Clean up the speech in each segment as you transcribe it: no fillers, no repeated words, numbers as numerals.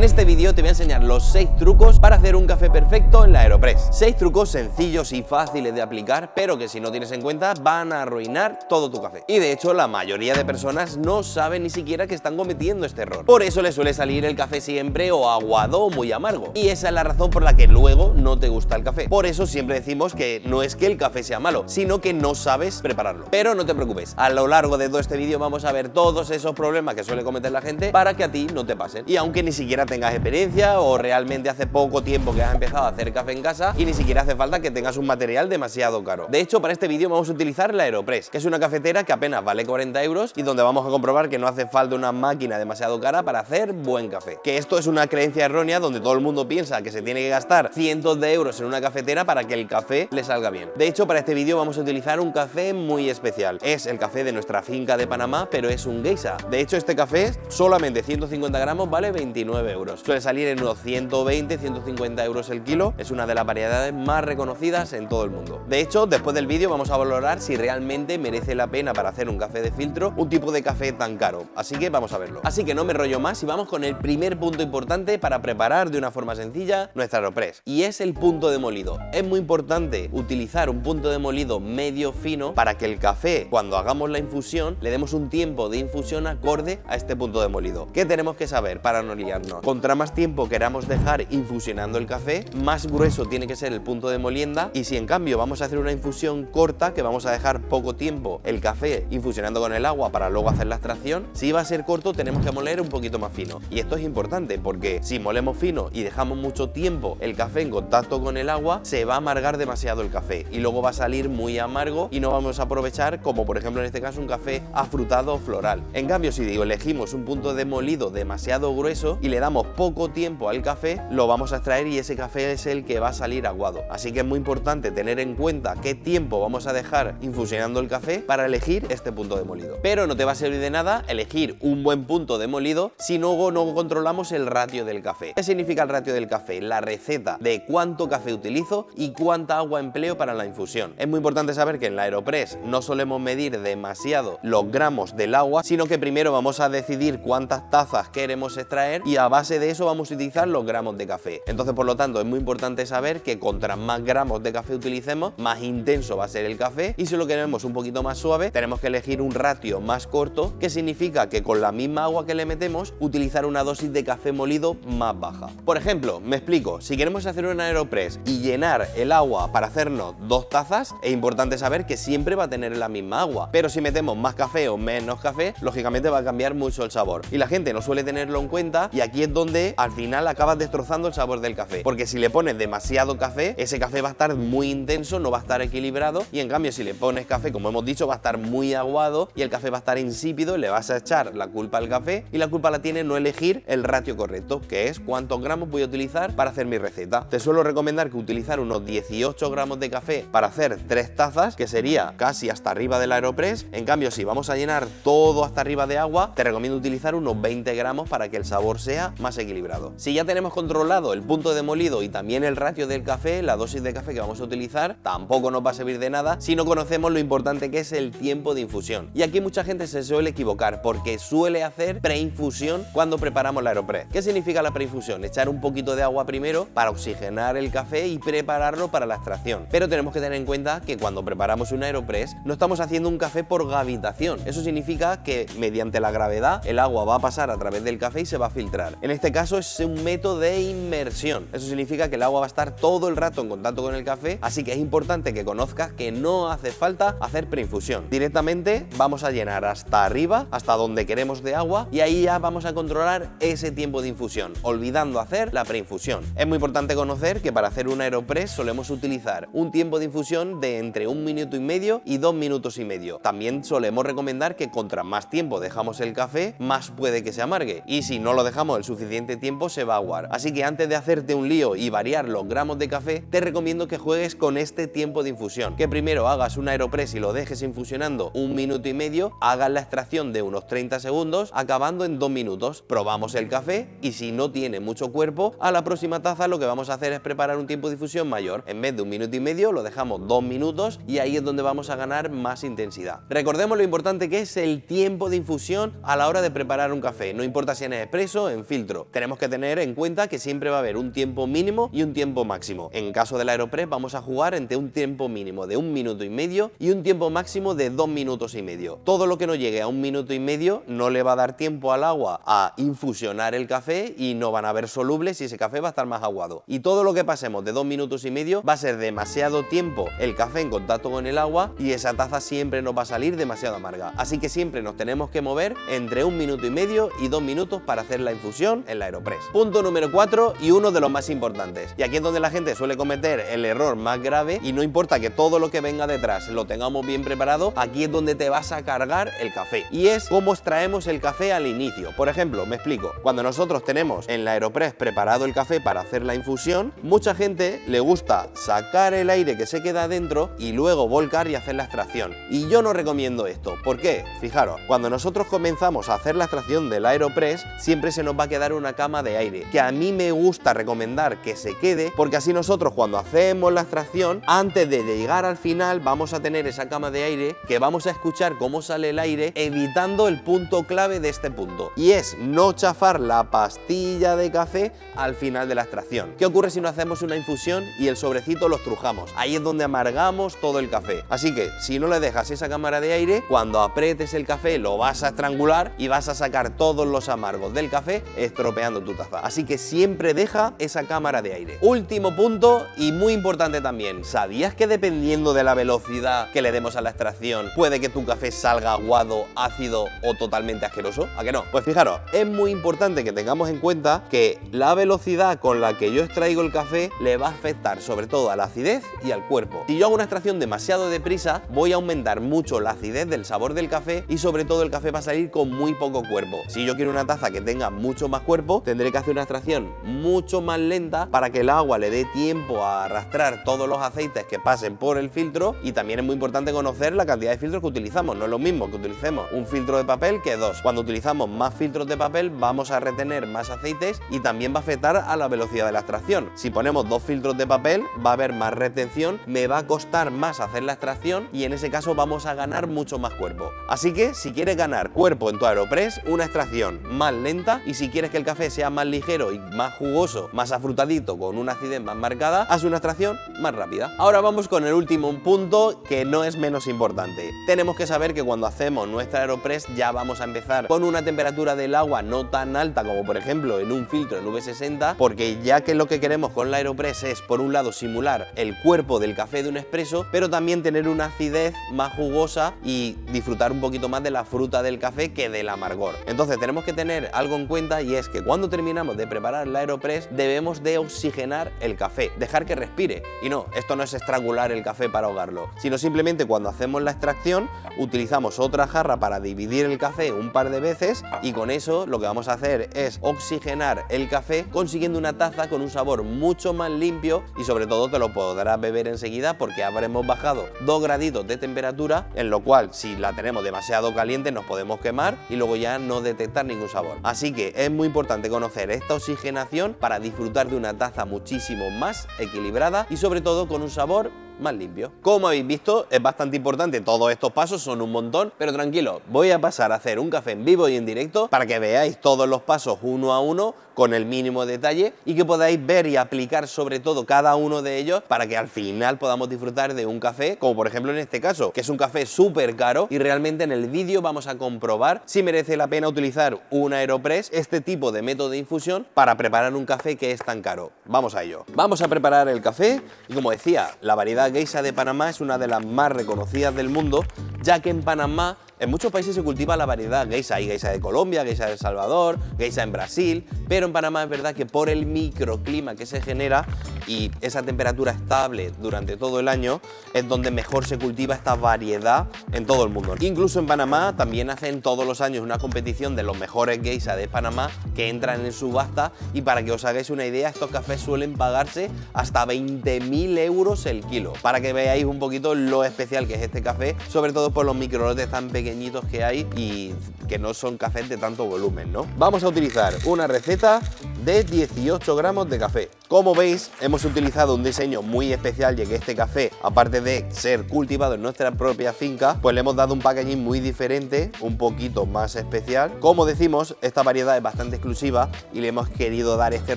este vídeo te voy a enseñar los 6 trucos para hacer un café perfecto en la Aeropress. 6 trucos sencillos y fáciles de aplicar, pero que si no tienes en cuenta van a arruinar todo tu café. Y de hecho la mayoría de personas no saben ni siquiera que están cometiendo este error. Por eso les suele salir el café siempre o aguado o muy amargo. Y esa es la razón por la que luego no te gusta el café. Por eso siempre decimos que no es que el café sea malo, sino que no sabes prepararlo. Pero no te preocupes, a lo largo de todo este vídeo vamos a ver todos esos problemas que suele cometer la gente para que a ti no te pasen. Y aunque ni siquiera tengas experiencia o realmente hace poco tiempo que has empezado a hacer café en casa y ni siquiera hace falta que tengas un material demasiado caro. De hecho, para este vídeo vamos a utilizar la Aeropress, que es una cafetera que apenas vale 40 euros y donde vamos a comprobar que no hace falta una máquina demasiado cara para hacer buen café. Que esto es una creencia errónea donde todo el mundo piensa que se tiene que gastar cientos de euros en una cafetera para que el café le salga bien. De hecho, para este vídeo vamos a utilizar un café muy especial. Es el café de nuestra finca de Panamá, pero es un geisha. De hecho, este café, solamente 150 gramos, vale 29 euros. Suele salir en unos 120, 150 euros el kilo. Es una de las variedades más reconocidas en todo el mundo. De hecho, después del vídeo vamos a valorar si realmente merece la pena para hacer un café de filtro un tipo de café tan caro. Así que vamos a verlo. Así que no me rollo más y vamos con el primer punto importante para preparar de una forma sencilla nuestra Aeropress. Y es el punto de molido. Es muy importante utilizar un punto de molido medio fino para que el café, cuando hagamos la infusión, le demos un tiempo de infusión acorde a este punto de molido. ¿Qué tenemos que saber para no liarnos? Contra más tiempo queramos dejar infusionando el café, más grueso tiene que ser el punto de molienda, y si en cambio vamos a hacer una infusión corta, que vamos a dejar poco tiempo el café infusionando con el agua para luego hacer la extracción, si va a ser corto tenemos que moler un poquito más fino. Y esto es importante porque si molemos fino y dejamos mucho tiempo el café en contacto con el agua, se va a amargar demasiado el café y luego va a salir muy amargo y no vamos a aprovechar, como por ejemplo en este caso, un café afrutado o floral. En cambio, si elegimos un punto de molido demasiado grueso y le damos poco tiempo al café, lo vamos a extraer y ese café es el que va a salir aguado. Así que es muy importante tener en cuenta qué tiempo vamos a dejar infusionando el café para elegir este punto de molido. Pero no te va a servir de nada elegir un buen punto de molido si luego no controlamos el ratio del café. ¿Qué significa el ratio del café? La receta de cuánto café utilizo y cuánta agua empleo para la infusión. Es muy importante saber que en la Aeropress no solemos medir demasiado los gramos del agua, sino que primero vamos a decidir cuántas tazas queremos extraer y a base de eso vamos a utilizar los gramos de café. Entonces, por lo tanto, es muy importante saber que contra más gramos de café utilicemos, más intenso va a ser el café, y si lo queremos un poquito más suave, tenemos que elegir un ratio más corto, que significa que con la misma agua que le metemos, utilizar una dosis de café molido más baja. Por ejemplo, me explico, si queremos hacer una Aeropress y llenar el agua para hacernos 2 tazas, es importante saber que siempre va a tener la misma agua, pero si metemos más café o menos café, lógicamente va a cambiar mucho el sabor, y la gente no suele tenerlo en cuenta, y aquí es donde al final acabas destrozando el sabor del café, porque si le pones demasiado café, ese café va a estar muy intenso, no va a estar equilibrado, y en cambio si le pones café, como hemos dicho, va a estar muy aguado y el café va a estar insípido, le vas a echar la culpa al café, y la culpa la tiene no elegir el ratio correcto, que es cuántos gramos voy a utilizar para hacer mi receta. Te suelo recomendar que utilizar unos 18 gramos de café para hacer 3 tazas, que sería casi hasta arriba de la Aeropress. En cambio, si vamos a llenar todo hasta arriba de agua, te recomiendo utilizar unos 20 gramos para que el sabor sea más equilibrado. Si ya tenemos controlado el punto de molido y también el ratio del café, la dosis de café que vamos a utilizar, tampoco nos va a servir de nada si no conocemos lo importante que es el tiempo de infusión. Y aquí mucha gente se suele equivocar porque suele hacer preinfusión cuando preparamos la Aeropress. ¿Qué significa la preinfusión? Echar un poquito de agua primero para oxigenar el café y prepararlo para la extracción. Pero tenemos que tener en cuenta que cuando preparamos una Aeropress no estamos haciendo un café por gravitación. Eso significa que mediante la gravedad el agua va a pasar a través del café y se va a filtrar. En este caso es un método de inmersión. Eso significa que el agua va a estar todo el rato en contacto con el café, así que es importante que conozcas que no hace falta hacer preinfusión. Directamente vamos a llenar hasta arriba, hasta donde queremos de agua, y ahí ya vamos a controlar ese tiempo de infusión, olvidando hacer la preinfusión. Es muy importante conocer que para hacer una Aeropress solemos utilizar un tiempo de infusión de entre 1 minuto y medio y 2 minutos y medio. También solemos recomendar que contra más tiempo dejamos el café, más puede que se amargue, y si no lo dejamos el suficiente tiempo se va a aguar. Así que antes de hacerte un lío y variar los gramos de café, te recomiendo que juegues con este tiempo de infusión, que primero hagas una Aeropress y lo dejes infusionando 1 minuto y medio, hagas la extracción de unos 30 segundos, acabando en 2 minutos. Probamos el café y si no tiene mucho cuerpo, a la próxima taza lo que vamos a hacer es preparar un tiempo de infusión mayor. En vez de 1 minuto y medio, lo dejamos 2 minutos y ahí es donde vamos a ganar más intensidad. Recordemos lo importante que es el tiempo de infusión a la hora de preparar un café. No importa si en expreso, en filtro filtro. Tenemos que tener en cuenta que siempre va a haber un tiempo mínimo y un tiempo máximo. En caso del AeroPress vamos a jugar entre un tiempo mínimo de 1 minuto y medio y un tiempo máximo de 2 minutos y medio. Todo lo que no llegue a 1 minuto y medio no le va a dar tiempo al agua a infusionar el café y no van a haber solubles y ese café va a estar más aguado. Y todo lo que pasemos de 2 minutos y medio va a ser demasiado tiempo el café en contacto con el agua y esa taza siempre nos va a salir demasiado amarga. Así que siempre nos tenemos que mover entre 1 minuto y medio y 2 minutos para hacer la infusión en la AeroPress. Punto número 4 y uno de los más importantes. Y aquí es donde la gente suele cometer el error más grave y no importa que todo lo que venga detrás lo tengamos bien preparado, aquí es donde te vas a cargar el café. Y es cómo extraemos el café al inicio. Por ejemplo, me explico. Cuando nosotros tenemos en la AeroPress preparado el café para hacer la infusión, mucha gente le gusta sacar el aire que se queda dentro y luego volcar y hacer la extracción. Y yo no recomiendo esto. ¿Por qué? Fijaros, cuando nosotros comenzamos a hacer la extracción del AeroPress, siempre se nos va a quedar una cama de aire, que a mí me gusta recomendar que se quede, porque así nosotros cuando hacemos la extracción, antes de llegar al final, vamos a tener esa cama de aire que vamos a escuchar cómo sale el aire, evitando el punto clave de este punto, y es no chafar la pastilla de café al final de la extracción. ¿Qué ocurre si no hacemos una infusión y el sobrecito lo estrujamos? Ahí es donde amargamos todo el café. Así que si no le dejas esa cámara de aire, cuando aprietes el café lo vas a estrangular y vas a sacar todos los amargos del café, estropeando tu taza. Así que siempre deja esa cámara de aire. Último punto y muy importante también. ¿Sabías que dependiendo de la velocidad que le demos a la extracción, puede que tu café salga aguado, ácido o totalmente asqueroso? ¿A que no? Pues fijaros, es muy importante que tengamos en cuenta que la velocidad con la que yo extraigo el café le va a afectar sobre todo a la acidez y al cuerpo. Si yo hago una extracción demasiado deprisa, voy a aumentar mucho la acidez del sabor del café y sobre todo el café va a salir con muy poco cuerpo. Si yo quiero una taza que tenga mucho más cuerpo, tendré que hacer una extracción mucho más lenta para que el agua le dé tiempo a arrastrar todos los aceites que pasen por el filtro, y también es muy importante conocer la cantidad de filtros que utilizamos. No es lo mismo que utilicemos un filtro de papel que dos. Cuando utilizamos más filtros de papel vamos a retener más aceites y también va a afectar a la velocidad de la extracción. Si ponemos 2 filtros de papel va a haber más retención, me va a costar más hacer la extracción y en ese caso vamos a ganar mucho más cuerpo. Así que si quieres ganar cuerpo en tu AeroPress, una extracción más lenta, y si quieres que el café sea más ligero y más jugoso, más afrutadito, con una acidez más marcada, haz una extracción más rápida. Ahora vamos con el último punto, que no es menos importante. Tenemos que saber que cuando hacemos nuestra AeroPress ya vamos a empezar con una temperatura del agua no tan alta como por ejemplo en un filtro en V60, porque ya que lo que queremos con la AeroPress es por un lado simular el cuerpo del café de un expreso, pero también tener una acidez más jugosa y disfrutar un poquito más de la fruta del café que del amargor. Entonces tenemos que tener algo en cuenta, y es que cuando terminamos de preparar la AeroPress debemos de oxigenar el café, dejar que respire. Y no, esto no es estrangular el café para ahogarlo, sino simplemente cuando hacemos la extracción utilizamos otra jarra para dividir el café un par de veces, y con eso lo que vamos a hacer es oxigenar el café, consiguiendo una taza con un sabor mucho más limpio, y sobre todo te lo podrás beber enseguida porque habremos bajado 2 graditos de temperatura, en lo cual si la tenemos demasiado caliente nos podemos quemar y luego ya no detectar ningún sabor. Así que es muy importante conocer esta oxigenación para disfrutar de una taza muchísimo más equilibrada y sobre todo con un sabor más limpio. Como habéis visto, es bastante importante, todos estos pasos son un montón, pero tranquilo, voy a pasar a hacer un café en vivo y en directo para que veáis todos los pasos uno a uno con el mínimo detalle y que podáis ver y aplicar sobre todo cada uno de ellos para que al final podamos disfrutar de un café, como por ejemplo en este caso, que es un café súper caro, y realmente en el vídeo vamos a comprobar si merece la pena utilizar una AeroPress, este tipo de método de infusión, para preparar un café que es tan caro. Vamos a ello. Vamos a preparar el café y, como decía, la variedad Geisha de Panamá es una de las más reconocidas del mundo, ya que en Panamá en muchos países se cultiva la variedad Geisha. Hay Geisha de Colombia, Geisha de El Salvador, Geisha en Brasil, pero en Panamá es verdad que por el microclima que se genera y esa temperatura estable durante todo el año es donde mejor se cultiva esta variedad en todo el mundo. Incluso en Panamá también hacen todos los años una competición de los mejores Geisha de Panamá que entran en subasta, y para que os hagáis una idea, estos cafés suelen pagarse hasta 20.000 euros el kilo, para que veáis un poquito lo especial que es este café, sobre todo por los microlotes tan pequeñitos que hay y que no son cafés de tanto volumen, ¿no? Vamos a utilizar una receta de 18 gramos de café. Como veis, hemos utilizado un diseño muy especial, ya que este café, aparte de ser cultivado en nuestra propia finca, pues le hemos dado un packaging muy diferente, un poquito más especial. Como decimos, esta variedad es bastante exclusiva y le hemos querido dar este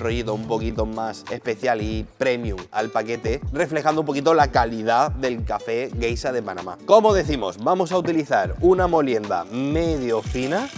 rollito un poquito más especial y premium al paquete, reflejando un poquito la calidad del café Geisha de Panamá. Como decimos, vamos a utilizar una molienda medio fina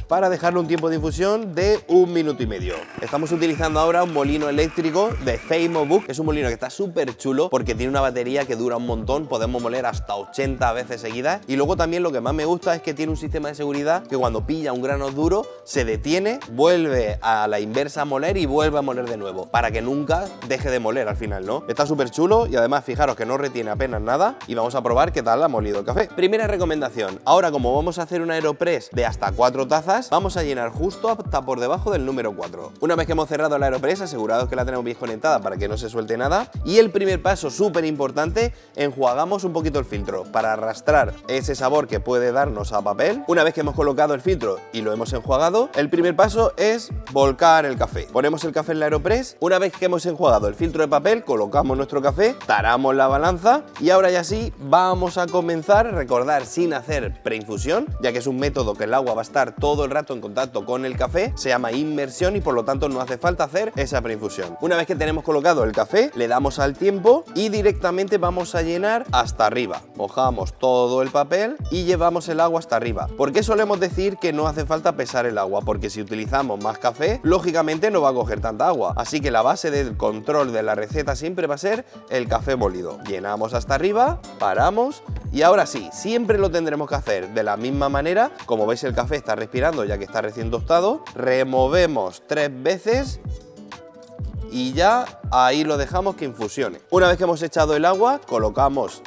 para dejarle un tiempo de infusión de 1 minuto y medio. Estamos utilizando ahora un molino eléctrico de Feimo Book. Es un molino que está súper chulo porque tiene una batería que dura un montón, podemos moler hasta 80 veces seguidas. Y luego también lo que más me gusta es que tiene un sistema de seguridad que cuando pilla un grano duro se detiene, vuelve a la inversa a moler y vuelve a moler de nuevo, para que nunca deje de moler al final, ¿no? Está súper chulo y además fijaros que no retiene apenas nada y vamos a probar qué tal ha molido el café. Primera recomendación, ahora como vamos a hacer un Aeropress de hasta 4 tazas, vamos a llenar justo hasta por debajo del número 4. Una vez que hemos cerrado la Aeropress, asegurados que la tenemos bien conectada para que no se suelte nada. Y el primer paso, súper importante, enjuagamos un poquito el filtro para arrastrar ese sabor que puede darnos a papel. Una vez que hemos colocado el filtro y lo hemos enjuagado, el primer paso es volcar el café. Ponemos el café en la Aeropress. Una vez que hemos enjuagado el filtro de papel, colocamos nuestro café, taramos la balanza y ahora ya sí vamos a comenzar, recordar, sin hacer preinfusión, ya que es un método que el agua va a estar todo el rato en contacto con el café, se llama inmersión y por lo tanto no hace falta hacer esa preinfusión. Una vez que tenemos colocado el café, le damos al tiempo y directamente vamos a llenar hasta arriba. Mojamos todo el papel y llevamos el agua hasta arriba. ¿Por qué solemos decir que no hace falta pesar el agua? Porque si utilizamos más café, lógicamente no va a coger tanta agua. Así que la base del control de la receta siempre va a ser el café molido. Llenamos hasta arriba, paramos y ahora sí, siempre lo tendremos que hacer de la misma manera. Como veis, el café está respirando ya que está recién tostado, removemos 3 veces y ya ahí lo dejamos que infusione. Una vez que hemos echado el agua, colocamos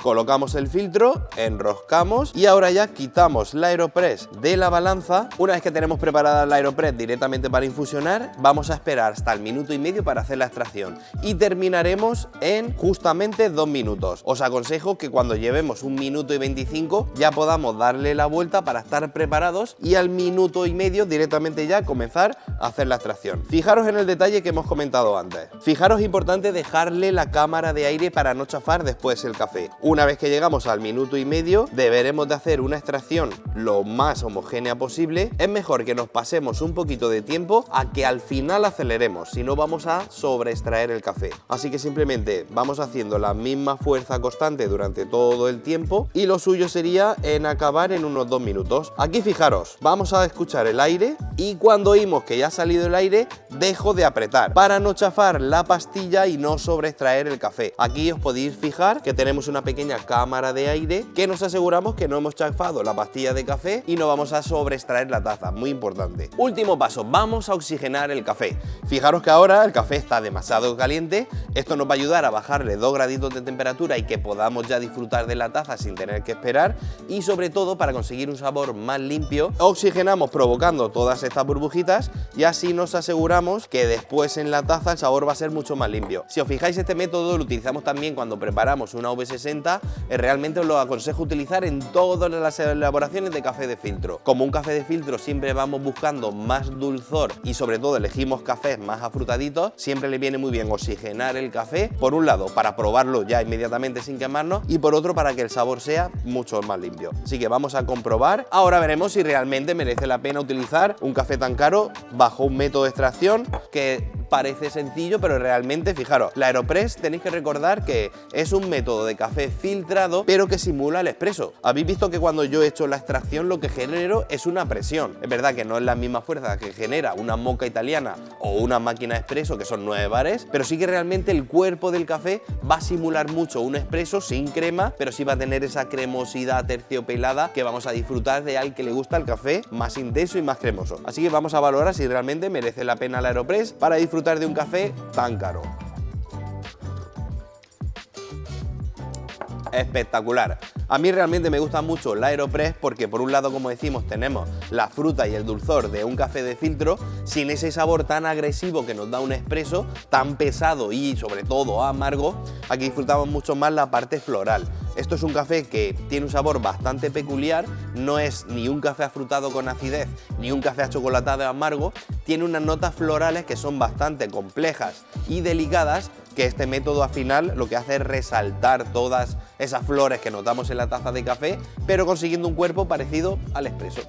el filtro, enroscamos y ahora ya quitamos la Aeropress de la balanza. Una vez que tenemos preparada la Aeropress directamente para infusionar, vamos a esperar hasta el minuto y medio para hacer la extracción y terminaremos en justamente 2 minutos. Os aconsejo que cuando llevemos 1 minuto y 25 ya podamos darle la vuelta para estar preparados y al minuto y medio directamente ya comenzar a hacer la extracción. Fijaros en el detalle que hemos comentado antes. Fijaros, importante dejarle la cámara de aire para no chafar después el café. Una vez que llegamos al minuto y medio, deberemos de hacer una extracción lo más homogénea posible. Es mejor que nos pasemos un poquito de tiempo a que al final aceleremos, si no vamos a sobreextraer el café. Así que simplemente vamos haciendo la misma fuerza constante durante todo el tiempo y lo suyo sería en acabar en unos 2 minutos. Aquí fijaros, vamos a escuchar el aire y cuando oímos que ya ha salido el aire, dejo de apretar para no chafar la pastilla y no sobreextraer el café. Aquí os podéis fijar que tenemos una pequeña cámara de aire que nos aseguramos que no hemos chafado la pastilla de café y no vamos a sobreextraer la taza, muy importante. Último paso, vamos a oxigenar el café. Fijaros que ahora el café está demasiado caliente, esto nos va a ayudar a bajarle 2 graditos de temperatura y que podamos ya disfrutar de la taza sin tener que esperar y sobre todo para conseguir un sabor más limpio, oxigenamos provocando todas estas burbujitas y así nos aseguramos que después en la taza el sabor va a ser mucho más limpio. Si os fijáis, este método lo utilizamos también cuando preparamos una V60, realmente os lo aconsejo utilizar en todas las elaboraciones de café de filtro. Como un café de filtro siempre vamos buscando más dulzor y sobre todo elegimos cafés más afrutaditos, siempre le viene muy bien oxigenar el café, por un lado para probarlo ya inmediatamente sin quemarnos y por otro para que el sabor sea mucho más limpio. Así que vamos a comprobar, ahora veremos si realmente merece la pena utilizar un café tan caro bajo un método de extracción que parece sencillo, pero realmente, fijaros, la Aeropress tenéis que recordar que es un método de café filtrado, pero que simula el expreso. Habéis visto que cuando yo he hecho la extracción lo que genero es una presión. Es verdad que no es la misma fuerza que genera una moka italiana o una máquina expreso, que son 9 bares, pero sí que realmente el cuerpo del café va a simular mucho un expreso sin crema, pero sí va a tener esa cremosidad terciopelada que vamos a disfrutar de al que le gusta el café más intenso y más cremoso. Así que vamos a valorar si realmente merece la pena la Aeropress para disfrutar de un café tan caro. Espectacular. A mí realmente me gusta mucho la Aeropress porque por un lado, como decimos, tenemos la fruta y el dulzor de un café de filtro sin ese sabor tan agresivo que nos da un expreso, tan pesado y sobre todo amargo. Aquí disfrutamos mucho más la parte floral. Esto es un café que tiene un sabor bastante peculiar, no es ni un café afrutado con acidez, ni un café achocolatado amargo, tiene unas notas florales que son bastante complejas y delicadas, que este método al final lo que hace es resaltar todas esas flores que notamos en la taza de café, pero consiguiendo un cuerpo parecido al expreso.